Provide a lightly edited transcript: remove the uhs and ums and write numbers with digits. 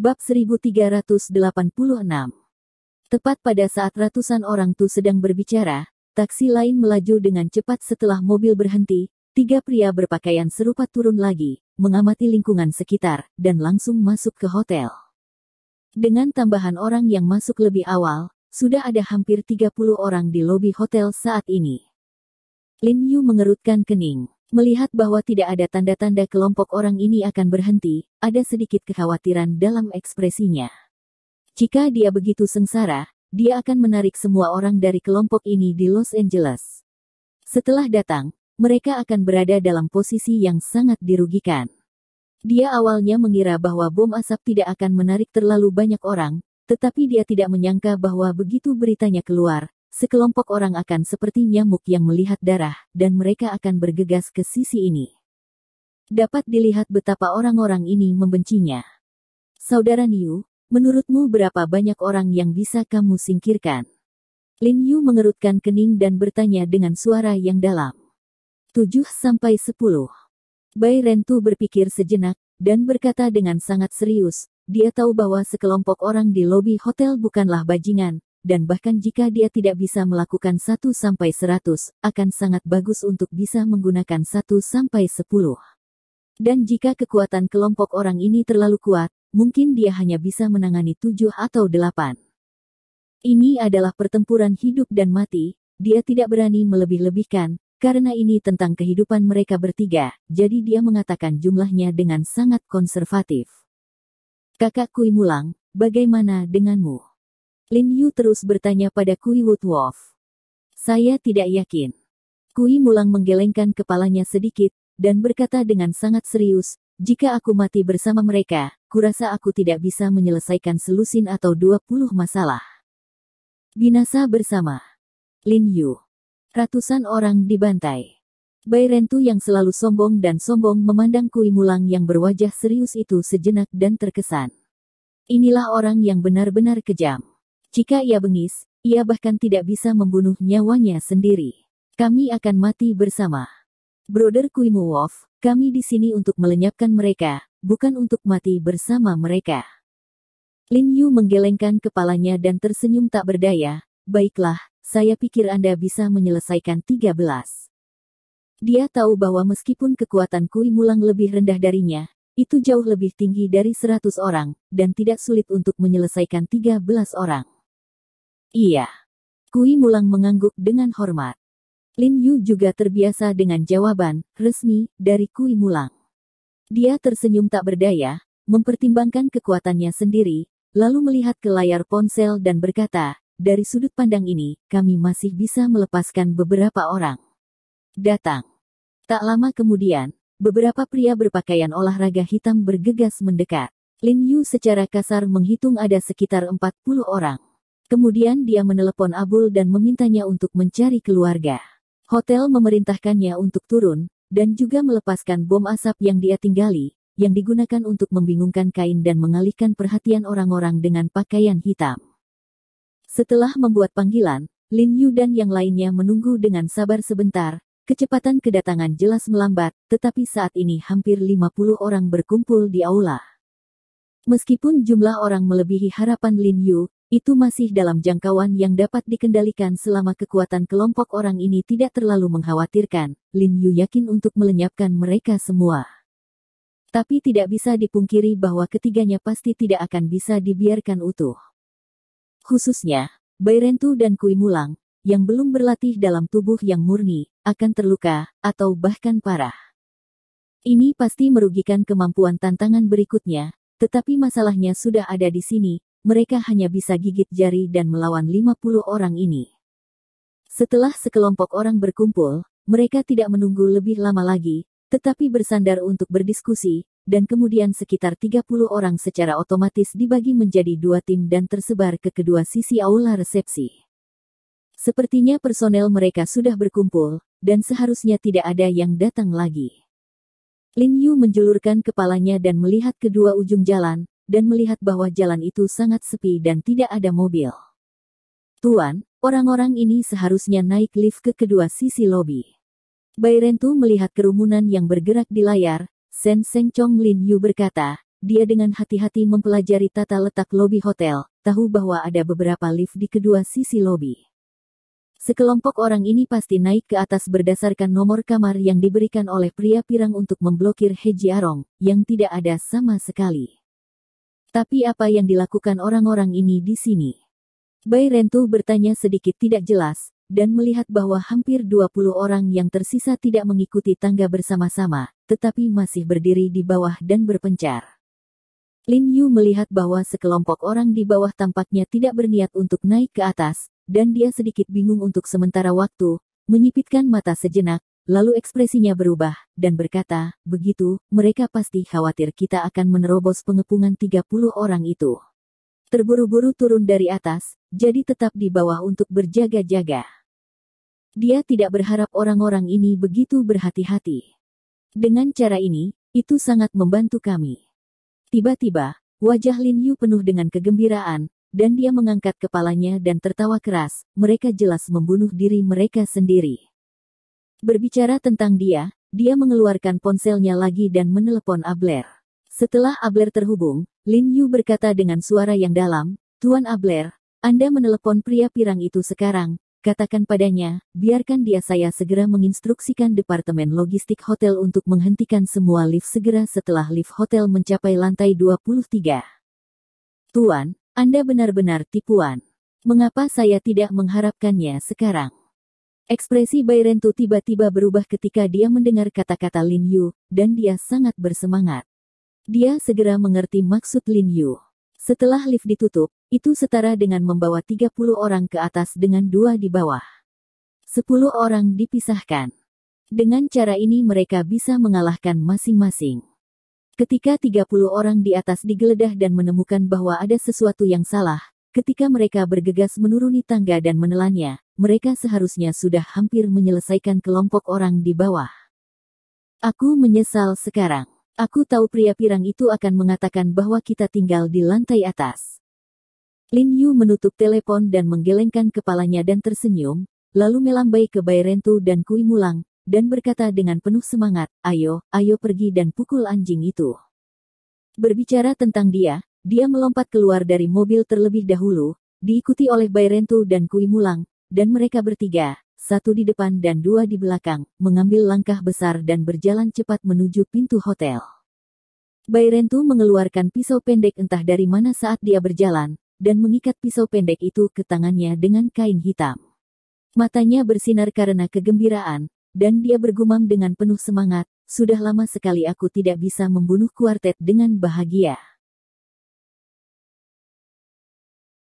Bab 1386. Tepat pada saat ratusan orang itu sedang berbicara, taksi lain melaju dengan cepat setelah mobil berhenti. 3 pria berpakaian serupa turun lagi, mengamati lingkungan sekitar, dan langsung masuk ke hotel. Dengan tambahan orang yang masuk lebih awal, sudah ada hampir 30 orang di lobi hotel saat ini. Lin Yu mengerutkan kening. Melihat bahwa tidak ada tanda-tanda kelompok orang ini akan berhenti, ada sedikit kekhawatiran dalam ekspresinya. Jika dia begitu sengsara, dia akan menarik semua orang dari kelompok ini di Los Angeles. Setelah datang, mereka akan berada dalam posisi yang sangat dirugikan. Dia awalnya mengira bahwa bom asap tidak akan menarik terlalu banyak orang, tetapi dia tidak menyangka bahwa begitu beritanya keluar, sekelompok orang akan seperti nyamuk yang melihat darah, dan mereka akan bergegas ke sisi ini. Dapat dilihat betapa orang-orang ini membencinya. Saudara Niu, menurutmu berapa banyak orang yang bisa kamu singkirkan? Lin Yu mengerutkan kening dan bertanya dengan suara yang dalam. 7-10. Bai Rentu berpikir sejenak, dan berkata dengan sangat serius, dia tahu bahwa sekelompok orang di lobi hotel bukanlah bajingan, dan bahkan jika dia tidak bisa melakukan 1-100, akan sangat bagus untuk bisa menggunakan 1-10. Dan jika kekuatan kelompok orang ini terlalu kuat, mungkin dia hanya bisa menangani 7 atau 8. Ini adalah pertempuran hidup dan mati, dia tidak berani melebih-lebihkan, karena ini tentang kehidupan mereka bertiga, jadi dia mengatakan jumlahnya dengan sangat konservatif. Kakak Kui Mulang, bagaimana denganmu? Lin Yu terus bertanya pada Kui Woodwolf. Saya tidak yakin. Kui Mulang menggelengkan kepalanya sedikit, dan berkata dengan sangat serius, jika aku mati bersama mereka, kurasa aku tidak bisa menyelesaikan selusin atau 20 masalah. Binasa bersama. Lin Yu. Ratusan orang dibantai. Bai Rentu yang selalu sombong dan sombong memandang Kui Mulang yang berwajah serius itu sejenak dan terkesan. Inilah orang yang benar-benar kejam. Jika ia bengis, ia bahkan tidak bisa membunuh nyawanya sendiri. Kami akan mati bersama. Brother Kui Muwolf, kami di sini untuk melenyapkan mereka, bukan untuk mati bersama mereka. Lin Yu menggelengkan kepalanya dan tersenyum tak berdaya. Baiklah, saya pikir Anda bisa menyelesaikan 13. Dia tahu bahwa meskipun kekuatan Kui Mulang lebih rendah darinya, itu jauh lebih tinggi dari 100 orang, dan tidak sulit untuk menyelesaikan 13 orang. Iya. Kui Mulang mengangguk dengan hormat. Lin Yu juga terbiasa dengan jawaban resmi dari Kui Mulang. Dia tersenyum tak berdaya, mempertimbangkan kekuatannya sendiri, lalu melihat ke layar ponsel dan berkata, dari sudut pandang ini, kami masih bisa melepaskan beberapa orang. Datang. Tak lama kemudian, beberapa pria berpakaian olahraga hitam bergegas mendekat. Lin Yu secara kasar menghitung ada sekitar 40 orang. Kemudian dia menelepon Abul dan memintanya untuk mencari keluarga. Hotel memerintahkannya untuk turun, dan juga melepaskan bom asap yang dia tinggali, yang digunakan untuk membingungkan kain dan mengalihkan perhatian orang-orang dengan pakaian hitam. Setelah membuat panggilan, Lin Yu dan yang lainnya menunggu dengan sabar sebentar. Kecepatan kedatangan jelas melambat, tetapi saat ini hampir 50 orang berkumpul di aula. Meskipun jumlah orang melebihi harapan Lin Yu, itu masih dalam jangkauan yang dapat dikendalikan selama kekuatan kelompok orang ini tidak terlalu mengkhawatirkan. Lin Yu yakin untuk melenyapkan mereka semua. Tapi tidak bisa dipungkiri bahwa ketiganya pasti tidak akan bisa dibiarkan utuh. Khususnya, Bai Rentu dan Kui Mulang, yang belum berlatih dalam tubuh yang murni, akan terluka, atau bahkan parah. Ini pasti merugikan kemampuan tantangan berikutnya, tetapi masalahnya sudah ada di sini, mereka hanya bisa gigit jari dan melawan 50 orang ini. Setelah sekelompok orang berkumpul, mereka tidak menunggu lebih lama lagi, tetapi bersandar untuk berdiskusi, dan kemudian sekitar 30 orang secara otomatis dibagi menjadi 2 tim dan tersebar ke kedua sisi aula resepsi. Sepertinya personel mereka sudah berkumpul, dan seharusnya tidak ada yang datang lagi. Lin Yu menjulurkan kepalanya dan melihat kedua ujung jalan, dan melihat bahwa jalan itu sangat sepi dan tidak ada mobil. Tuan, orang-orang ini seharusnya naik lift ke kedua sisi lobi. Bai Rentu melihat kerumunan yang bergerak di layar. Sen Seng Chong Lin Yu berkata, dia dengan hati-hati mempelajari tata letak lobi hotel, tahu bahwa ada beberapa lift di kedua sisi lobi. Sekelompok orang ini pasti naik ke atas berdasarkan nomor kamar yang diberikan oleh pria pirang untuk memblokir Heji Arong, yang tidak ada sama sekali. Tapi apa yang dilakukan orang-orang ini di sini? Bai Rentu bertanya sedikit tidak jelas, dan melihat bahwa hampir 20 orang yang tersisa tidak mengikuti tangga bersama-sama, tetapi masih berdiri di bawah dan berpencar. Lin Yu melihat bahwa sekelompok orang di bawah tampaknya tidak berniat untuk naik ke atas, dan dia sedikit bingung untuk sementara waktu, menyipitkan mata sejenak, lalu ekspresinya berubah, dan berkata, begitu, mereka pasti khawatir kita akan menerobos pengepungan 30 orang itu. Terburu-buru turun dari atas, jadi tetap di bawah untuk berjaga-jaga. Dia tidak berharap orang-orang ini begitu berhati-hati. Dengan cara ini, itu sangat membantu kami. Tiba-tiba, wajah Lin Yu penuh dengan kegembiraan, dan dia mengangkat kepalanya dan tertawa keras. Mereka jelas membunuh diri mereka sendiri. Berbicara tentang dia mengeluarkan ponselnya lagi dan menelepon Abler. Setelah Abler terhubung, Lin Yu berkata dengan suara yang dalam, Tuan Abler, Anda menelepon pria pirang itu sekarang, katakan padanya, biarkan dia saya segera menginstruksikan Departemen Logistik Hotel untuk menghentikan semua lift segera setelah lift hotel mencapai lantai 23. Tuan, Anda benar-benar tipuan. Mengapa saya tidak mengharapkannya sekarang? Ekspresi Bai Rentu tiba-tiba berubah ketika dia mendengar kata-kata Lin Yu, dan dia sangat bersemangat. Dia segera mengerti maksud Lin Yu. Setelah lift ditutup, itu setara dengan membawa 30 orang ke atas dengan 2 di bawah. 10 orang dipisahkan. Dengan cara ini mereka bisa mengalahkan masing-masing. Ketika 30 orang di atas digeledah dan menemukan bahwa ada sesuatu yang salah, ketika mereka bergegas menuruni tangga dan menelannya, mereka seharusnya sudah hampir menyelesaikan kelompok orang di bawah. Aku menyesal sekarang. Aku tahu pria pirang itu akan mengatakan bahwa kita tinggal di lantai atas. Lin Yu menutup telepon dan menggelengkan kepalanya dan tersenyum, lalu melambai ke Bai Rentu dan Kui Mulang, dan berkata dengan penuh semangat, ayo pergi dan pukul anjing itu. Berbicara tentang dia melompat keluar dari mobil terlebih dahulu, diikuti oleh Bai Rentu dan Kui Mulang, dan mereka bertiga, 1 di depan dan 2 di belakang, mengambil langkah besar dan berjalan cepat menuju pintu hotel. Bai Rentu mengeluarkan pisau pendek entah dari mana saat dia berjalan, dan mengikat pisau pendek itu ke tangannya dengan kain hitam. Matanya bersinar karena kegembiraan, dan dia bergumam dengan penuh semangat, sudah lama sekali aku tidak bisa membunuh kuartet dengan bahagia.